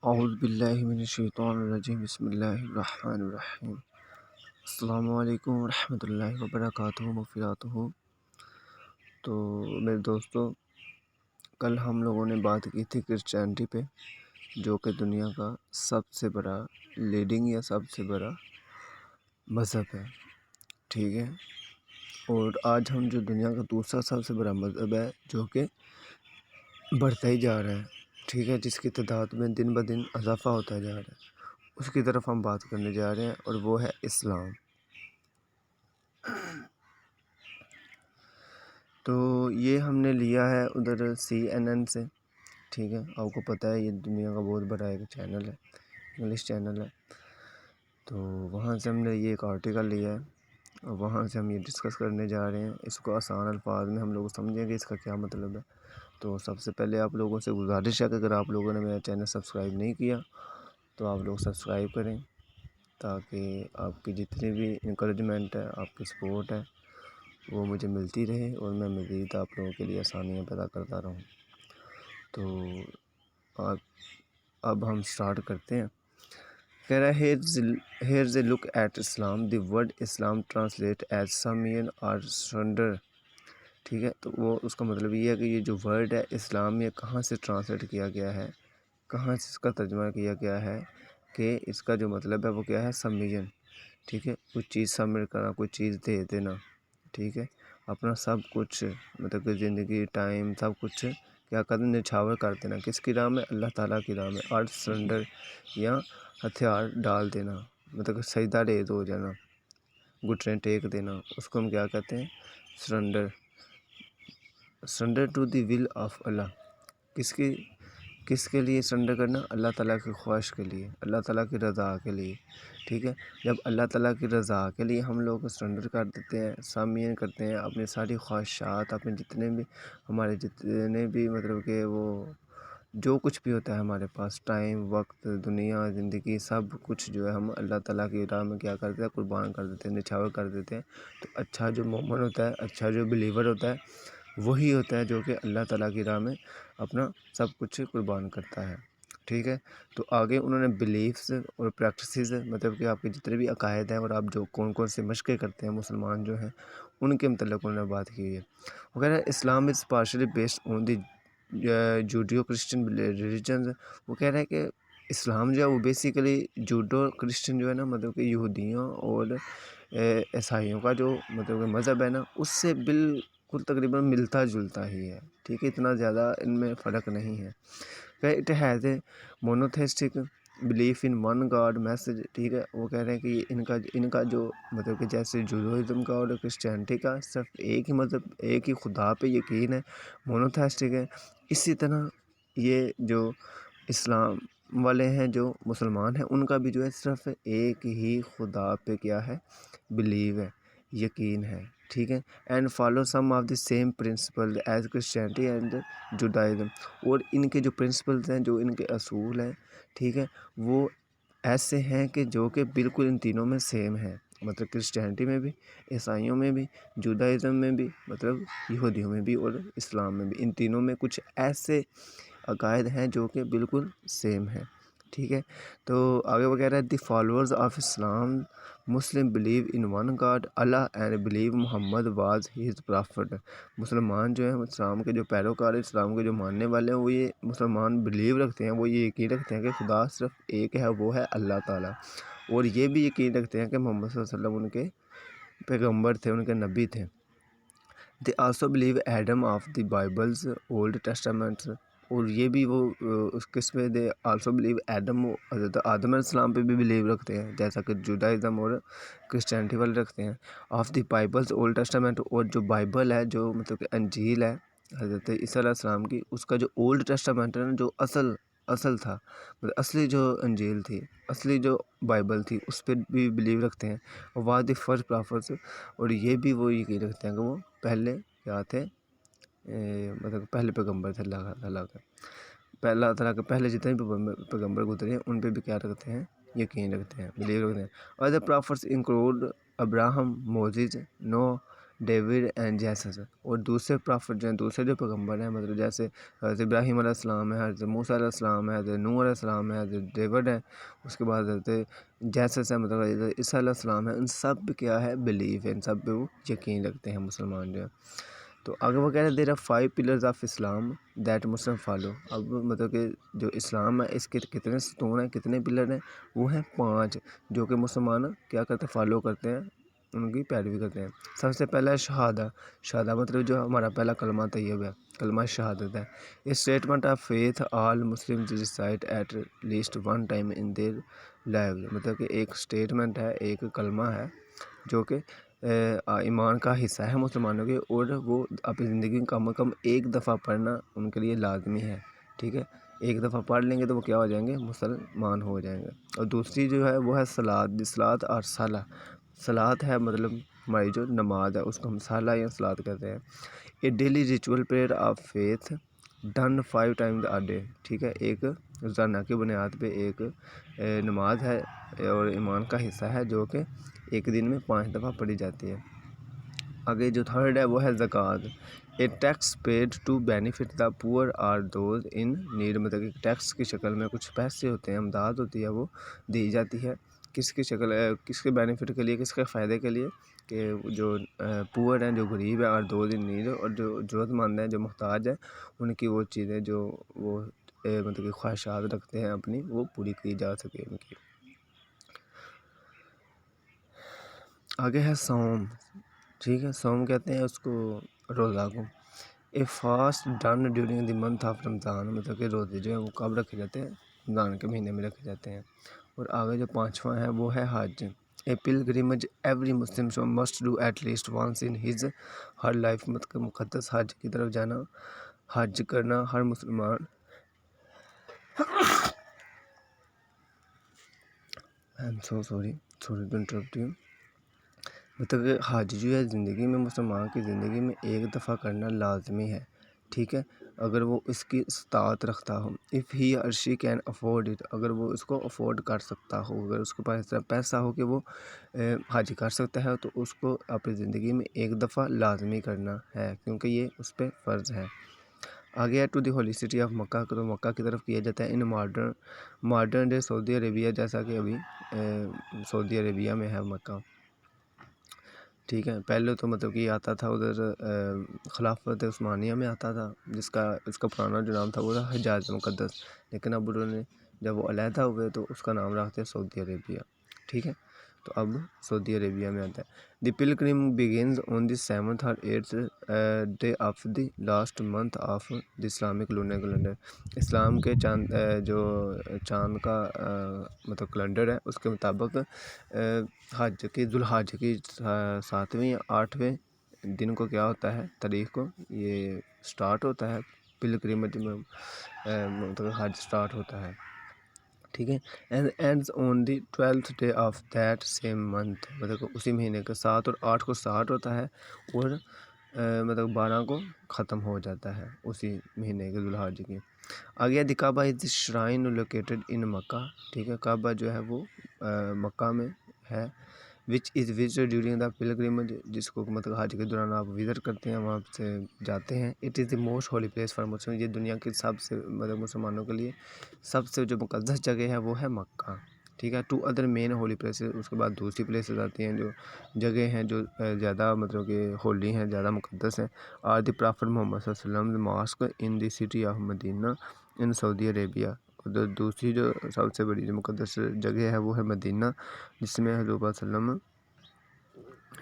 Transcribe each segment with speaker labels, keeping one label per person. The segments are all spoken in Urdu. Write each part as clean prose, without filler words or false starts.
Speaker 1: اعوذ باللہ من الشیطان الرجیم بسم اللہ الرحمن الرحیم السلام علیکم ورحمۃ اللہ وبرکاتہ مغفراتہ۔ تو میرے دوستو، کل ہم لوگوں نے بات کی تھی کرسچینٹی پہ، جو کہ دنیا کا سب سے بڑا لیڈنگ یا سب سے بڑا مذہب ہے، ٹھیک ہے۔ اور آج ہم جو دنیا کا دوسرا سب سے بڑا مذہب ہے، جو کہ بڑھتا ہی جا رہا ہے، ٹھیک ہے، جس کی تعداد میں دن بدن اضافہ ہوتا جا رہا ہے، اس کی طرف ہم بات کرنے جا رہے ہیں، اور وہ ہے اسلام۔ تو یہ ہم نے لیا ہے ادھر CNN سے، ٹھیک ہے۔ آپ کو پتہ ہے یہ دنیا کا بہت بڑا ایک چینل ہے، انگلش چینل ہے۔ تو وہاں سے ہم نے یہ ایک آرٹیکل لیا ہے، اور وہاں سے ہم یہ ڈسکس کرنے جا رہے ہیں۔ اس کو آسان الفاظ میں ہم لوگ سمجھیں گے اس کا کیا مطلب ہے۔ تو سب سے پہلے آپ لوگوں سے گزارش ہے کہ اگر آپ لوگوں نے میرا چینل سبسکرائب نہیں کیا تو آپ لوگ سبسکرائب کریں، تاکہ آپ کی جتنی بھی انکریجمنٹ ہے، آپ کی سپورٹ ہے، وہ مجھے ملتی رہے، اور میں مزید آپ لوگوں کے لیے آسانیاں پیدا کرتا رہوں۔ تو اب ہم سٹارٹ کرتے ہیں۔ کہہ رہا ہے here's a look at Islam, the word Islam translate as submission اور سرنڈر، ٹھیک ہے۔ تو وہ اس کا مطلب یہ ہے کہ یہ جو ورڈ ہے اسلام، یہ کہاں سے ٹرانسلیٹ کیا گیا ہے، کہاں سے اس کا ترجمہ کیا گیا ہے، کہ اس کا جو مطلب ہے وہ کیا ہے، سبمشن، ٹھیک ہے۔ کوئی چیز سبمٹ کرنا، کوئی چیز دے دینا، ٹھیک ہے، اپنا سب کچھ، مطلب کہ زندگی، ٹائم، سب کچھ کیا کرنا، نچھاور کر دینا، کس کی راہ میں، اللہ تعالیٰ کی راہ میں، اور سرنڈر یا ہتھیار ڈال دینا، مطلب کہ سجدہ ریز ہو جانا، گھٹنے ٹیک دینا، اس کو ہم کیا کہتے ہیں، surrender. Surrender to the will of Allah, کس کے لیے سرنڈر کرنا، اللہ تعالیٰ کی خواہش کے لیے، اللہ تعالیٰ کی رضا کے لیے، ٹھیک ہے۔ جب اللہ تعالیٰ کی رضا کے لیے ہم لوگ سرنڈر کر دیتے ہیں، سبمشن کرتے ہیں، اپنی ساری خواہشات، اپنے ہمارے جتنے بھی مطلب کہ وہ جو کچھ بھی ہوتا ہے ہمارے پاس، ٹائم، وقت، دنیا، زندگی، سب کچھ جو ہے ہم اللہ تعالیٰ کی راہ میں کیا کرتے ہیں، قربان کر دیتے ہیں، نچھاور کر دیتے ہیں۔ تو اچھا جو مومن ہوتا ہے، اچھا جو بلیور ہوتا ہے، وہی ہوتا ہے جو کہ اللہ تعالیٰ کی راہ میں اپنا سب کچھ قربان کرتا ہے، ٹھیک ہے۔ تو آگے انہوں نے بلیفز اور پریکٹسز، مطلب کہ آپ کے جتنے بھی عقائد ہیں، اور آپ جو کون سے مشقیں کرتے ہیں مسلمان جو ہیں، ان کے متعلق انہوں نے بات کی ہے۔ وہ کہہ رہا ہے Islam is partially based on the Judeo Christian religions. وہ کہہ رہا ہے کہ اسلام جو ہے وہ بیسیکلی جوڈو کرسچن جو ہے نا، مطلب کہ یہودیوں اور عیسائیوں کا جو مطلب کہ مذہب ہے نا، اس سے بالکل تقریباً ملتا جلتا ہی ہے، ٹھیک ہے، اتنا زیادہ ان میں فرق نہیں ہے۔ کہ it has a monotheistic belief in one God message, ٹھیک ہے۔ وہ کہہ رہے ہیں کہ ان کا جو مطلب کہ جیسے جوڈوازم کا اور کرسچینٹی کا صرف ایک ہی مذہب، ایک ہی خدا پہ یقین ہے، مونوتھیسٹک ہے، اسی طرح یہ جو اسلام والے ہیں، جو مسلمان ہیں، ان کا بھی جو ہے صرف ایک ہی خدا پہ کیا ہے، بلیو ہے، یقین ہے، ٹھیک ہے۔ And follow some of the same principle as Christianity and Judaism, اور ان کے جو پرنسپلز ہیں، جو ان کے اصول ہیں، ٹھیک ہے، وہ ایسے ہیں کہ جو کہ بالکل ان تینوں میں سیم ہیں، مطلب کرسچینٹی میں بھی، عیسائیوں میں بھی، جوڈائزم میں بھی، مطلب یہودیوں میں بھی، اور اسلام میں بھی، ان تینوں میں کچھ ایسے عقائد ہیں جو کہ بالکل سیم ہیں، ٹھیک ہے۔ تو آگے وہ کہہ رہا ہے the followers of Islam Muslim believe in one God Allah and believe Muhammad was his prophet. مسلمان جو ہیں، اسلام کے جو پیروکار، اسلام کے جو ماننے والے ہیں، وہ یہ مسلمان بلیو رکھتے ہیں، وہ یہ یقین رکھتے ہیں کہ خدا صرف ایک ہے، وہ ہے اللہ تعالیٰ، اور یہ بھی یقین رکھتے ہیں کہ محمد صلی اللہ علیہ وسلم ان کے پیغمبر تھے، ان کے نبی تھے۔ They also believe Adam of the Bibles Old Testaments, اور یہ بھی وہ اس قسم میں دے آلسو بلیو ایڈم، حضرت آدم علیہ السلام پہ بھی بلیو رکھتے ہیں، جیسا کہ جوڈائزم اور کرسچینٹی والے رکھتے ہیں۔ Of the Bibles old Testament, اور جو بائبل ہے، جو مطلب کہ انجیل ہے حضرت عیسیٰ علیہ السلام کی، اس کا جو اولڈ ٹیسٹامنٹ ہے نا، جو اصل تھا، مطلب اصلی جو انجیل تھی، اصلی جو بائبل تھی، اس پہ بھی بلیو رکھتے ہیں۔ واز دی فرسٹ پرافٹس، اور یہ بھی وہ یقین رکھتے ہیں کہ وہ پہلے کیا تھے، مطلب پہلے پیغمبر تھے اللہ تعالیٰ کے، اللہ تعالیٰ کے پہلے جتنے بھی پیغمبر گزرے ہیں، ان پہ بھی کیا رکھتے ہیں، یقین رکھتے ہیں، بلیو رکھتے ہیں۔ اور the prophets include Abraham, Moses, Noah, David and Jesus, اور دوسرے پرافٹ جو ہیں، دوسرے جو پیغمبر ہیں، مطلب جیسے حضرت ابراہیم علیہ السلام ہے، حضرت موسیٰ علیہ السلام ہے، حضرت نوح علیہ السلام ہے، حضرت ڈیوڈ ہے، اس کے بعد حضرت جیسس ہے، مطلب حضرت عیسیٰ علیہ السلام ہے، ان سب پہ کیا ہے بلیف ہے، ان سب پہ وہ یقین رکھتے ہیں مسلمان جو ہے۔ تو آگے وہ کہہ رہے ہیں there are 5 pillars of Islam that Muslim follow, اب مطلب کہ جو اسلام ہے اس کے کتنے ستون ہیں، کتنے پلر ہیں، وہ ہیں 5 جو کہ مسلمان کیا کرتے ہیں، فالو کرتے ہیں، ان کی پیروی کرتے ہیں۔ سب سے پہلا ہے شہادہ، شہادہ مطلب جو ہمارا پہلا کلمہ طیب ہے، کلمہ شہادت ہے۔ Statement of faith all Muslim recite at least one time in their life, مطلب کہ ایک اسٹیٹمنٹ ہے، ایک کلمہ ہے جو کہ ایمان کا حصہ ہے مسلمانوں کے، اور وہ اپنی زندگی میں کم از کم ایک دفعہ پڑھنا ان کے لیے لازمی ہے، ٹھیک ہے۔ ایک دفعہ پڑھ لیں گے تو وہ کیا ہو جائیں گے، مسلمان ہو جائیں گے۔ اور دوسری جو ہے وہ ہے صلاۃ اور صلاح، صلاۃ ہے مطلب ہماری جو نماز ہے، اس کو ہم صلاح یا صلاۃ کہتے ہیں۔ A daily ritual prayer of faith done 5 times a day, ٹھیک ہے، ایک روزانہ کی بنیاد پہ ایک نماز ہے اور ایمان کا حصہ ہے جو کہ ایک دن میں 5 دفعہ پڑھی جاتی ہے۔ آگے جو تھرڈ ہے وہ ہے زکوٰۃ، a tax paid to benefit the poor or those in need, مطلب کہ ٹیکس کی شکل میں کچھ پیسے ہوتے ہیں، امداد ہوتی ہے، وہ دی جاتی ہے، کس کی شکل، کس کے بینیفٹ کے لیے، کس کے فائدے کے لیے، کہ جو پور ہیں، جو غریب ہیں، اور دوز ان نیڈ، اور جو ضرورت مند ہیں، جو محتاج ہیں، ان کی وہ چیزیں جو وہ مطلب کہ خواہشات رکھتے ہیں اپنی، وہ پوری کی جا سکے ان کی۔ آگے ہے صوم، ٹھیک ہے، صوم کہتے ہیں اس کو روزہ کو، a fast done during the month of Ramadan, مطلب کہ روزے جو ہیں وہ کب رکھے جاتے ہیں، رمضان کے مہینے میں رکھے جاتے ہیں۔ اور آگے جو 5واں ہے وہ ہے حج، a pilgrimage every Muslim must do at least once in his her life, مطلب مقدس حج کی طرف جانا، حج کرنا ہر مسلمان مطلب کہ حج جو ہے زندگی میں، مسلمان کی زندگی میں ایک دفعہ کرنا لازمی ہے، ٹھیک ہے، اگر وہ اس کی استطاعت رکھتا ہو، اف ہی اور شی کین افورڈ اٹ، اگر وہ اس کو افورڈ کر سکتا ہو، اگر اس کے پاس اس طرح پیسہ ہو کہ وہ حج کر سکتا ہے، تو اس کو اپنی زندگی میں ایک دفعہ لازمی کرنا ہے، کیونکہ یہ اس پہ فرض ہے۔ آگے ہے to the holy city of Mecca, تو مکہ کی طرف کیا جاتا ہے in modern day Saudi Arabia, جیسا کہ ابھی سعودی عربیہ میں ہے مکہ، ٹھیک ہے۔ پہلے تو مطلب کہ یہ آتا تھا ادھر خلافت عثمانیہ میں آتا تھا، اس کا پرانا جو نام تھا وہ تھا حجاز مقدس، لیکن اب انہوں نے جب وہ علیحدہ ہوئے تو اس کا نام رکھتے ہیں سعودی عربیہ، ٹھیک ہے، تو اب سعودی عربیہ میں آتا ہے۔ دی پلگرم بگنز آن دی 7th اور 8th day of the last month of the Islamic lunar calendar, اسلام کے چاند کا مطلب کیلنڈر ہے، اس کے مطابق حج کی ذوالحج کی 7ویں یا 8ویں دن کو کیا ہوتا ہے، تاریخ کو یہ سٹارٹ ہوتا ہے پلگرمج میں، مطلب حج سٹارٹ ہوتا ہے، ٹھیک ہے، and ends on the 12th day of that same month, مطلب اسی مہینے کے 7 اور 8 کو سٹارٹ ہوتا ہے، اور مطلب 12 کو ختم ہو جاتا ہے اسی مہینے کے ذوالحج کی۔ آگے دی کعبہ از دی شرائن لوکیٹڈ ان مکہ، ٹھیک ہے، کعبہ جو ہے وہ مکہ میں ہے، وچ از وزٹ ڈیورنگ دا پلگرمج، جس کو مطلب حج کے دوران آپ وزٹ کرتے ہیں، وہاں سے جاتے ہیں۔ It is the most holy place for Muslim, یہ دنیا کی سب سے مطلب مسلمانوں کے لیے سب سے جو مقدس جگہ ہے وہ ہے مکہ، ٹھیک ہے۔ 2 ادر مین ہولی پلیسز، اس کے بعد دوسری پلیسز آتی ہیں جو جگہ ہیں جو زیادہ مطلب کہ ہولی ہیں، زیادہ مقدس ہیں، آر دی پرافٹ محمد صلی اللہ علیہ وسلم mosque in the city of Medina in Saudi Arabia, دوسری جو سب سے بڑی جو مقدس جگہ ہے وہ ہے مدینہ، جس میں حضور صلی اللہ علیہ وسلم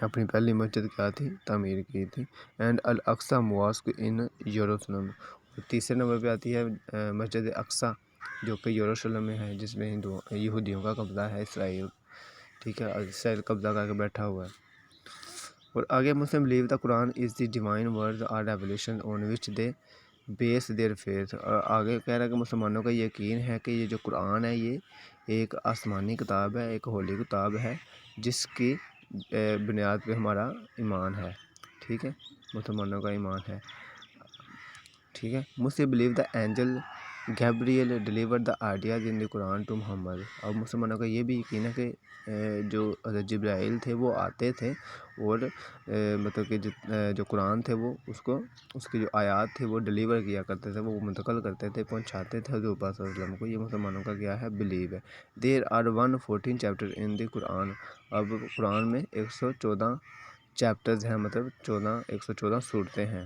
Speaker 1: اپنی پہلی مسجد کیا تھی، تعمیر کی تھی، اینڈ الاقصی ماسک ان یروشلم، اور تیسرے نمبر پہ آتی ہے مسجد اقصی جو کہ یروشلم میں ہے، جس میں یہودیوں کا قبضہ ہے، اسرائیل، ٹھیک ہے، اسرائیل قبضہ کر کے بیٹھا ہوا ہے۔ اور آگے Muslim believe the Quran is the divine word or revelation on which they base their faith, اور آگے کہہ رہا ہے کہ مسلمانوں کا یقین ہے کہ یہ جو قرآن ہے یہ ایک آسمانی کتاب ہے، ایک ہولی کتاب ہے، جس کی بنیاد پہ ہمارا ایمان ہے، ٹھیک ہے، مسلمانوں کا ایمان ہے، ٹھیک ہے۔ Muslim believe the angel Gabriel deliver the ideas in the Quran to Muhammad. اب مسلمانوں کا یہ بھی یقین ہے کہ جو حضرت جبرائیل تھے وہ آتے تھے اور مطلب کہ جو قرآن تھے وہ اس کی جو آیات تھے وہ ڈلیور کیا کرتے تھے، وہ منتقل کرتے تھے، پہنچاتے تھے حضور پاک صلی اللہ علیہ وسلم کو. یہ مسلمانوں کا کیا ہے؟ بلیو ہے. There are 114 chapter in the قرآن. اب قرآن میں 114 چیپٹرز ہیں، مطلب 114 صورتیں ہیں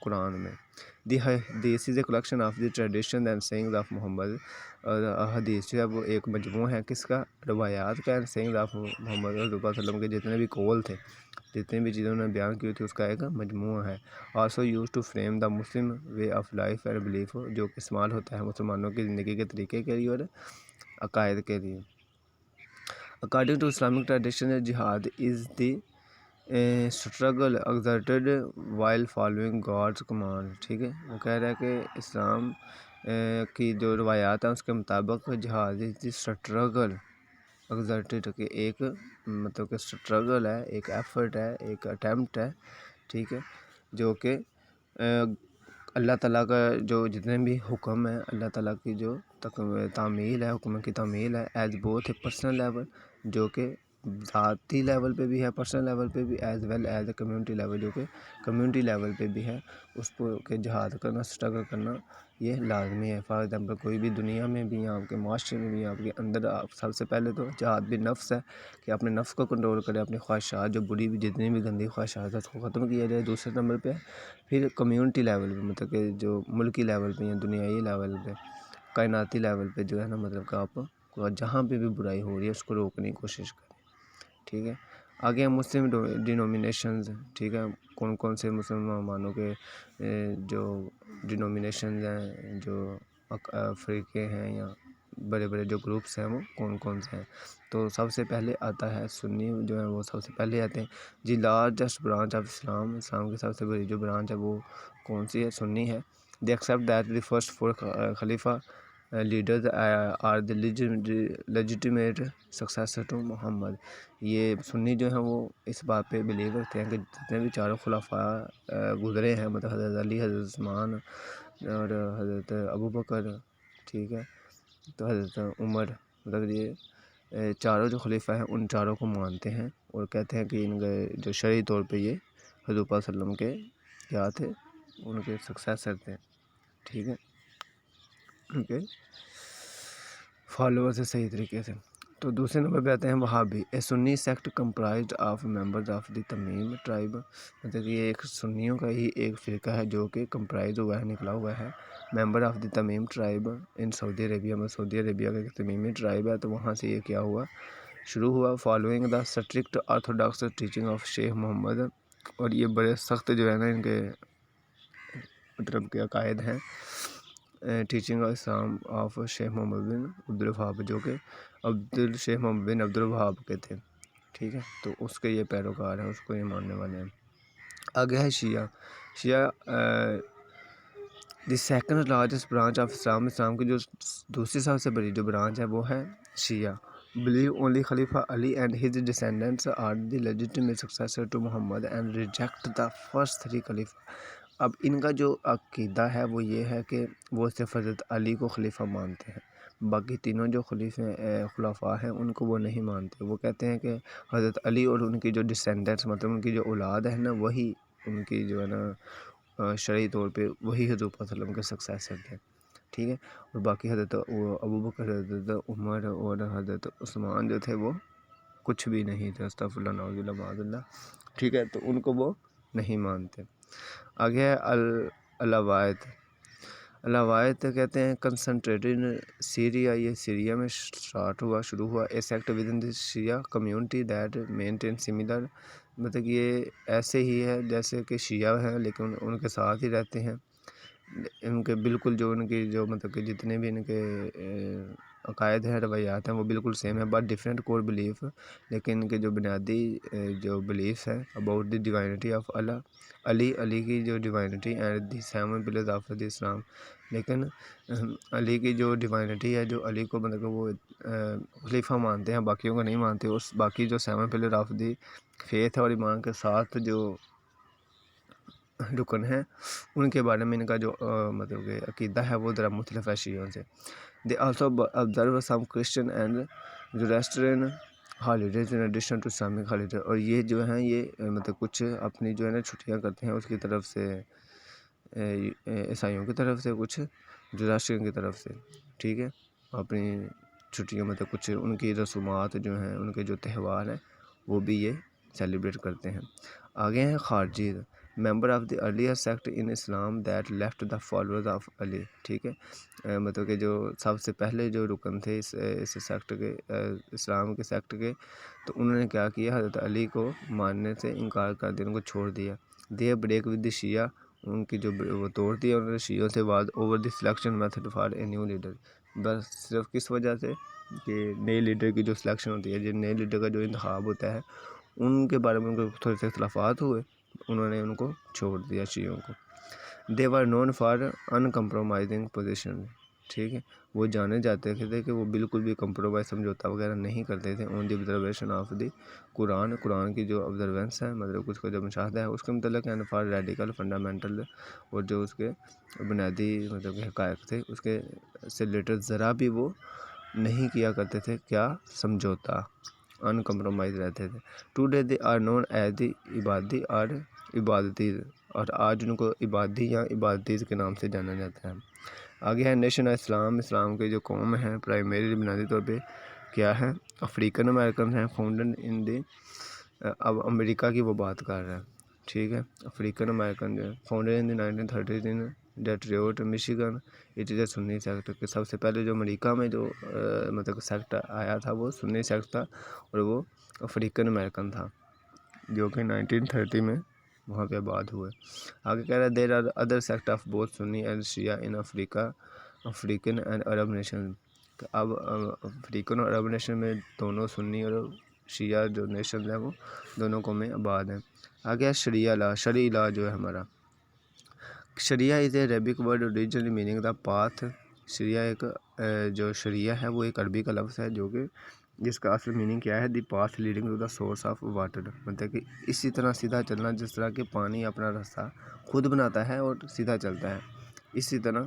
Speaker 1: قرآن میں. This is a collection of the tradition and sayings of محمد. حدیث جو ہے وہ ایک مجموعہ ہے کس کا؟ روایات کا. اینڈ sayings of محمد صلی اللہ علیہ وسلم کے جتنے بھی قول تھے، جتنی بھی چیزیں انہوں نے بیان کی تھی، اس کا ایک مجموعہ ہے. also used to frame the Muslim way of life and belief، جو کہ استعمال ہوتا ہے مسلمانوں کی زندگی کے طریقے کے لیے اور عقائد کے لیے. According to Islamic tradition, jihad is the struggle exerted while following God's command. ٹھیک ہے، وہ کہہ رہا ہے کہ اسلام کی جو روایات ہیں اس کے مطابق جہاد از دی اسٹرگل ایگزرٹیڈ، کہ ایک مطلب کہ اسٹرگل ہے، ایک ایفرٹ ہے، ایک اٹیمپٹ ہے، ٹھیک ہے، جو کہ اللہ تعالیٰ کا جو جتنے بھی حکم ہے، اللہ تعالیٰ کی جو تعمیل ہے، حکم کی تعمیل ہے، as both a personal level, جو کہ ذاتی لیول پہ بھی ہے، پرسنل لیول پہ بھی، as well as a community level, جو کہ کمیونٹی لیول پہ بھی ہے. اس کے جہاد کرنا، اسٹرگل کرنا یہ لازمی ہے. فار ایگزامپل کوئی بھی دنیا میں بھی، آپ کے معاشرے میں بھی، آپ کے اندر سب سے پہلے تو جہاد بھی نفس ہے، کہ اپنے نفس کو کنٹرول کرے، اپنی خواہشات جو بری بھی جتنی بھی گندی خواہشات ہیں اس کو ختم کیا جائے. دوسرے نمبر پہ پھر کمیونٹی لیول پہ، مطلب کہ جو ملکی لیول پہ یا دنیائی لیول پہ، کائناتی لیول پہ جو ہے نا، مطلب کہ آپ جہاں پہ بھی برائی ہو رہی ہے اس کو روکنے کی کوشش کریں. ٹھیک ہے، آگے مسلم ڈینومینیشنز. ٹھیک ہے، کون کون سے مسلمانوں کے جو ڈینومینیشنز ہیں، جو فرقے ہیں یا بڑے بڑے جو گروپس ہیں، وہ کون کون سے ہیں؟ تو سب سے پہلے آتا ہے سنی، جو ہے وہ سب سے پہلے آتے ہیں. جی لارجسٹ برانچ آف اسلام. اسلام کی سب سے بڑی جو برانچ ہے وہ کون سی ہے؟ سنی ہے. They accept that the first 4 خلیفہ leaders are the legitimate successor to Muhammad. یہ سنی جو ہیں وہ اس بات پہ بلیو کرتے ہیں کہ جتنے بھی چاروں خلفاء گزرے ہیں، مطلب حضرت علی، حضرت عثمان اور حضرت ابوبکر، ٹھیک ہے، تو حضرت عمر، مطلب یہ چاروں جو خلیفہ ہیں ان چاروں کو مانتے ہیں اور کہتے ہیں کہ ان کے جو شرعی طور پہ یہ حضور پاک صلی اللہ علیہ وسلم کے کیا تھے؟ ان کے سکسیسر تھے. ٹھیک ہے، ان کے فالوورز سے صحیح طریقے سے. تو دوسرے نمبر پہ آتے ہیں وہابی. A Sunni sect comprised of members of the Tamim tribe. مطلب کہ یہ ایک سنیوں کا ہی ایک فرقہ ہے جو کہ کمپرائز ہوا ہے، نکلا ہوا ہے، member of the Tamim tribe in Saudi Arabia میں. سعودی عربیہ کا ایک تمیمی ٹرائب ہے، تو وہاں سے یہ کیا ہوا؟ شروع ہوا. Following the strict orthodox teaching of Sheikh Muhammad. اور یہ بڑے سخت جو ہے نا ان کے مطلب کے عقائد ہیں، ٹیچنگ اسلام آف شیخ محمد بن عبدالوہاب، جو کہ شیخ محمد بن عبدالوہاب کے تھے. ٹھیک ہے، تو اس کے یہ پیروکار ہیں، اس کو یہ ماننے والے ہیں. آگے ہے شیعہ. Shia the second largest branch of Islam. اسلام کی جو دوسری سب سے بڑی جو برانچ ہے وہ ہے شیعہ. بلیو اونلی خلیفہ Ali and his descendants are the legitimate successor to Muhammad and reject the first 3 خلیفہ. اب ان کا جو عقیدہ ہے وہ یہ ہے کہ وہ صرف حضرت علی کو خلیفہ مانتے ہیں، باقی تینوں جو خلفاء ہیں ان کو وہ نہیں مانتے. وہ کہتے ہیں کہ حضرت علی اور ان کی جو ڈسینڈنٹس، مطلب ان کی جو اولاد ہے نا، وہی ان کی جو ہے نا شرعی طور پہ وہی حضور صلی اللہ علیہ وسلم کے سکسیسر تھے. ٹھیک ہے، اور باقی حضرت ابوبکر، حضرت عمر اور حضرت عثمان جو تھے وہ کچھ بھی نہیں تھے، استغفر اللہ، نعوذ باللہ، معاذ اللہ. ٹھیک ہے، تو ان کو وہ نہیں مانتے. آگے ہے الوایت. الوایت کہتے ہیں کنسنٹریٹڈ سیریا. یہ سیریا میں شروع ہوا. A sect within the Shia community that maintain similar. مطلب یہ ایسے ہی ہے جیسے کہ شیعہ ہیں لیکن ان کے ساتھ ہی رہتے ہیں، ان کے بالکل جو ان کی جو مطلب کہ جتنے بھی ان کے عقائد ہیں، روایات ہیں، وہ بالکل سیم ہیں، بٹ ڈفرینٹ کور بلیف. لیکن ان کے جو بنیادی جو بلیفس ہیں اباؤٹ دی ڈیوائنٹی آف اللہ، علی کی جو divinity and the 7 pillars of the Islam. لیکن علی کی جو ڈیوائنٹی ہے، جو علی کو مطلب کہ وہ خلیفہ مانتے ہیں، باقیوں کو نہیں مانتے. اور باقی جو 7 پلر آف دی فیتھ اور ایمان کے ساتھ جو رکن ہیں ان کے بارے میں ان کا جو مطلب کہ عقیدہ ہے وہ ذرا مختلف ہے شیعوں سے. They also observe some Christian and Zoroastrian holidays in addition to Islamic holidays. اور یہ جو ہیں یہ مطلب کچھ اپنی جو ہے نا چھٹیاں کرتے ہیں اس کی طرف سے عیسائیوں کی طرف سے, کچھ زوراسٹرین کی طرف سے, ٹھیک ہے, اپنی چھٹیوں مطلب کچھ ان کی رسومات جو ہیں ان کے جو تہوار ہیں وہ بھی یہ سیلیبریٹ کرتے ہیں. آگے ہیں خارجی, member of the earlier sect in Islam that left the followers of Ali, ٹھیک ہے, مطلب کہ جو سب سے پہلے جو رکن تھے اس سیکٹ کے, اسلام کے سیکٹ کے, تو انہوں نے کیا کیا, حضرت علی کو ماننے سے انکار کر دیا, ان کو چھوڑ دیا. دے بریک ود دی شیعہ, ان کی جو وہ توڑ دیا انہوں نے شیعوں سے بعد over the selection method for a new leader, بس صرف کس وجہ سے کہ نئے لیڈر کی جو سلیکشن ہوتی ہے, جو نئے لیڈر کا جو انتخاب ہوتا ہے ان کے بارے میں ان کو تھوڑے سے اختلافات ہوئے, انہوں نے ان کو چھوڑ دیا شیعوں کو. They were known for uncompromising position, ٹھیک ہے, وہ جانے جاتے تھے کہ وہ بالکل بھی کمپرومائز سمجھوتا وغیرہ نہیں کرتے تھے. اون دی آبزرویشن آف دی قرآن, قرآن کی جو آبزروینس ہے مطلب اس کا جو مشاہدہ ہے اس کے متعلق, اینڈ فار ریڈیکل فنڈامنٹل, اور جو اس کے بنیادی مطلب کہ حقائق تھے اس کے سے ریلیٹڈ ذرا بھی وہ نہیں کیا کرتے تھے کیا, سمجھوتا, ان کمپرومائز رہتے تھے. Today they are known as the Ibadi اور عبادتیز, اور آج ان کو عبادی یا عبادتیز کے نام سے جانا جاتا ہے. آگے ہے نیشن اسلام, اسلام کے جو قوم ہیں پرائمری بنیادی طور پہ کیا ہے, افریقن امریکن ہیں, فاؤنڈن ان دی, اب امریکہ کی وہ بات کر رہے ہیں, ٹھیک ہے, افریقن امریکن جو ہے founded in the 1930 in Detroit Michigan. It is a Sunni sect, کہ سب سے پہلے جو امریکہ میں جو مطلب سیکٹ آیا تھا وہ سنی سیکٹ تھا, اور وہ افریقن امریکن تھا جو کہ 1930 میں وہاں پہ آباد ہوئے. آگے کہہ رہا ہے there are other sect of both Sunni and Shia in Africa, African and Arab nation. اب افریقن اور عرب نیشن میں دونوں سنی اور شیعہ جو نیشن ہیں وہ دونوں قومیں آباد ہیں. آگے ہے شریعہ لا, شرعی لا جو ہے ہمارا, Sharia is a Arabic word originally meaning the path. شریعہ ایک جو شریعہ ہے وہ ایک عربی کا لفظ ہے جو کہ جس کا اصل میننگ کیا ہے, the path leading to the source of water, مطلب کہ اسی طرح سیدھا چلنا جس طرح کہ پانی اپنا راستہ خود بناتا ہے اور سیدھا چلتا ہے, اسی طرح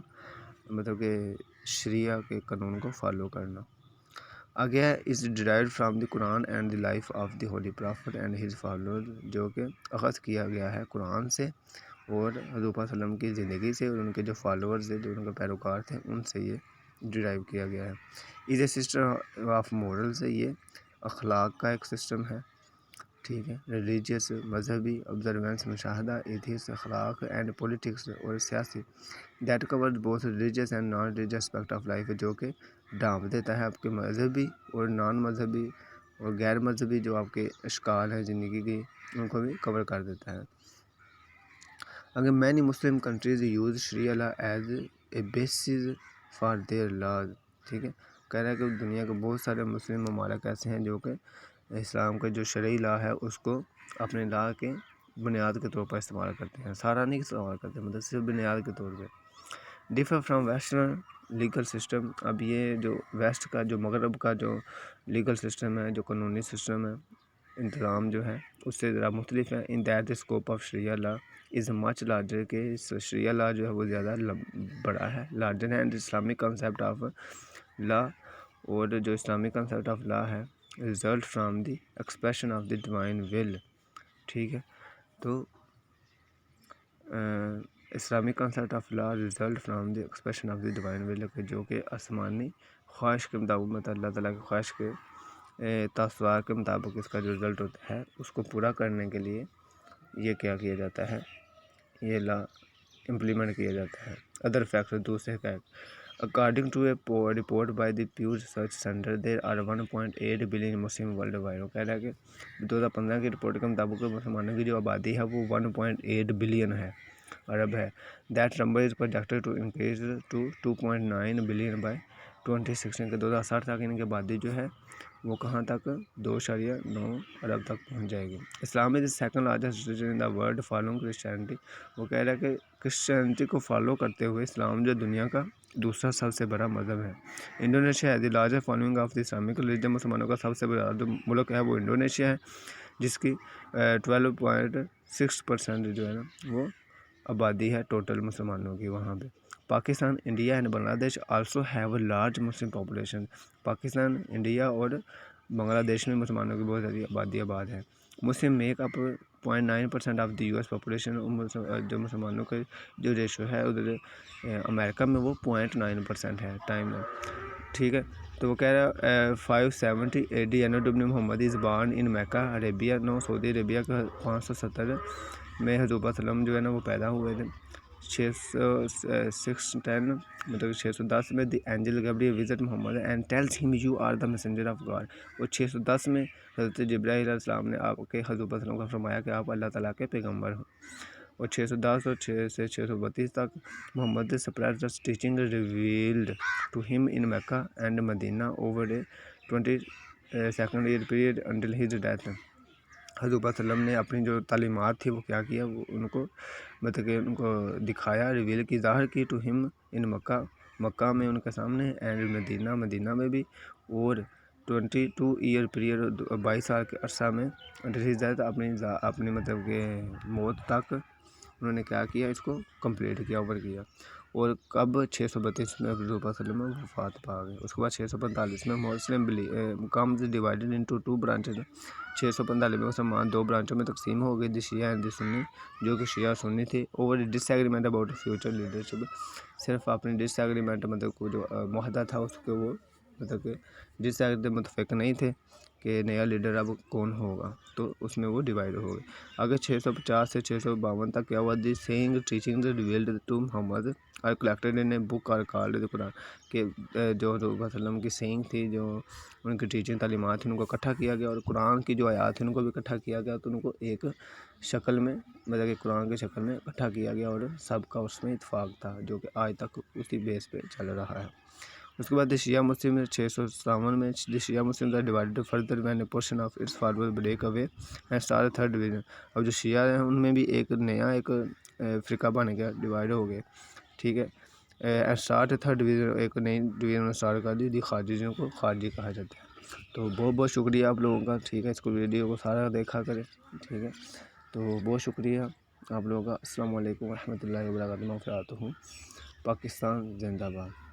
Speaker 1: مطلب کہ شریعہ کے قانون کو فالو کرنا. آگے ہے is derived from the Quran and the life of the holy prophet and his follower, جو کہ اخذ کیا گیا ہے قرآن سے اور حضور صلی اللہ علیہ وسلم کی زندگی سے, اور ان کے جو فالوورز ہیں جو ان کے پیروکار تھے ان سے یہ ڈرائیو کیا گیا ہے. از اے سسٹم آف مورل, سے یہ اخلاق کا ایک سسٹم ہے, ٹھیک ہے, ریلیجیس مذہبی, آبزروینس مشاہدہ, ایتھکس اخلاق, اینڈ پولیٹکس اور سیاسی, that covers both religious and non religious aspect of life, جو کہ ڈھانپ دیتا ہے آپ کے مذہبی اور نان مذہبی اور غیر مذہبی جو آپ کے اشکال ہیں زندگی کی ان کو بھی کور کر دیتا ہے. اگر many Muslim countries use Sharia law as a basis for their laws, ٹھیک ہے, کہہ رہا ہے کہ دنیا کے بہت سارے مسلم ممالک ایسے ہیں جو کہ اسلام کا جو شرعی لا ہے اس کو اپنے لا کے بنیاد کے طور پر استعمال کرتے ہیں, سارا نہیں استعمال کرتے, مطلب صرف بنیاد کے طور پہ. Differ from western legal system, اب یہ جو ویسٹ کا جو مغرب کا جو لیگل سسٹم ہے, جو قانونی سسٹم ہے, انتظام جو ہے اس سے ذرا مختلف ہے. In that scope of Sharia law is much larger, کہ شریعہ لا جو ہے وہ زیادہ بڑا ہے, لارجر ہے. And Islamic concept of law, اور جو اسلامک کنسیپٹ آف لا ہے result from the expression of the divine will, ٹھیک ہے, تو Islamic concept of law result from the expression of the divine will, جو کہ آسمانی خواہش کے مطابق, مطلب اللہ تعالیٰ کی خواہش کے تاثرات کے مطابق اس کا جو رزلٹ ہوتا ہے اس کو پورا کرنے کے لیے یہ کیا جاتا ہے, یہ لا امپلیمنٹ کیا جاتا ہے. ادر فیکٹر, دوسرے حقائق, according to a report by the Pew Research Center there are 1.8 billion Muslim worldwide. وہ کہہ رہا ہے کہ 2015 کی رپورٹ کے مطابق مسلمانوں کی جو آبادی ہے وہ 1.8 بلین ہے, عرب ہے. That number is projected to increase to 2.9 billion by 2016, کے 2060 تک ان کی آبادی جو ہے وہ کہاں تک 2.9 ارب تک پہنچ جائے گی. Islam is second largest religion in the world following Christianity. وہ کہہ رہا ہے کہ کرسچینٹی کو فالو کرتے ہوئے اسلام جو دنیا کا دوسرا سب سے بڑا مذہب ہے. انڈونیشیا ہے the largest following of the Islamic religion. مسلمانوں کا سب سے بڑا جو ملک ہے وہ انڈونیشیا ہے, جس کی 12.6% جو ہے نا وہ آبادی ہے ٹوٹل مسلمانوں کی وہاں پہ. پاکستان, انڈیا اینڈ بنگلہ دیش also have a large Muslim population. Pakistan, India اور بنگلہ دیش میں مسلمانوں کی بہت زیادہ آبادی آباد ہے. Muslim make up 0.9% of the US population. جو مسلمانوں کا جو ریشو ہے ادھر امریکہ میں وہ 0.9% ہے ٹائم میں. ٹھیک ہے, تو وہ کہہ رہا ہے 570 AD ابن محمد از بارن ان میکہ عربیہ. سعودی عربیہ کا 570 میں حضور صلی اللہ علیہ وسلم جو ہے نا وہ پیدا ہوئے تھے. 610 مطلب 610 میں the angel Gabriel visit Muhammad and tells him you are the messenger of God. اور 610 میں حضرت جبرائیل علیہ السلام نے آپ کے حضور صلی اللہ علیہ وسلم کا فرمایا کہ آپ اللہ تعالیٰ کے پیغمبر ہوں. اور 610 اور 6 سے 632 تک محمد spread the teaching revealed to him in Mecca and Medina over a 22nd year period until his death. حضور صلی اللہ علیہ وسلم نے اپنی جو تعلیمات تھی وہ کیا کیا, وہ ان کو مطلب کہ ان کو دکھایا, ریویل کی, ظاہر کی ٹو ہم ان مکہ, مکہ میں ان کے سامنے, اینڈ مدینہ, مدینہ میں بھی, اور 22 ایئر پیریڈ 22 سال کے عرصہ میں اپنی مطلب کہ موت تک انہوں نے کیا کیا, اس کو کمپلیٹ کیا, اوور کیا. اور کب 632 میں حضور صلی اللہ علیہ وسلم میں وفات پا گئے. اس کے بعد 645 میں مسلم کامز ڈیوائیڈڈ انٹو 2 برانچز. 645 میں مسلمان 2 برانچوں میں تقسیم ہو گئی, دی شیعہ اینڈ دی سنی, جو کہ شیعہ سنی تھی. Over disagreement about future leadership, صرف اپنی ڈس ایگریمنٹ مطلب کو جو معاہدہ تھا اس کے وہ مطلب کہ ڈس ایگریمنٹ متفق نہیں تھے کہ نیا لیڈر اب کون ہوگا, تو اس میں وہ ڈیوائیڈ ہو گئے. اگر 650 سے 652 تک کیا ہوا, the sayings teaching revealed to Muhammad are collected in a book are called the Quran. کہ جو حضور صلی اللہ علیہ وسلم کی سینگ تھی, جو ان کی ٹیچنگ تعلیمات تھیں, ان کو اکٹھا کیا گیا, اور قرآن کی جو آیات ہیں ان کو بھی اکٹھا کیا گیا, تو ان کو ایک شکل میں مطلب کہ قرآن کی شکل میں اکٹھا کیا گیا, اور سب کا اس میں اتفاق تھا, جو کہ آج تک اسی بیس پہ چل رہا ہے. اس کے بعد شیعہ مسلم 657 میں دی شیعہ مسلم دا divided further when a portion of its forward break away and start third division. اب جو شیعہ ہیں ان میں بھی ایک نیا ایک فرقہ بن گیا, ڈیوائڈ ہو گئے. ٹھیک ہے, اینڈ اسٹارٹ تھرڈ ڈویژن, ایک نئی ڈویژن اسٹارٹ کر دی خارجی, جن کو خارجی کہا جاتا ہے. تو بہت بہت شکریہ آپ لوگوں کا. ٹھیک ہے, اس کو ویڈیو کو سارا دیکھا کریں. ٹھیک ہے, تو بہت شکریہ آپ لوگوں کا. السلام علیکم ورحمۃ اللہ وبرکاتہ. پاکستان زندہ باد.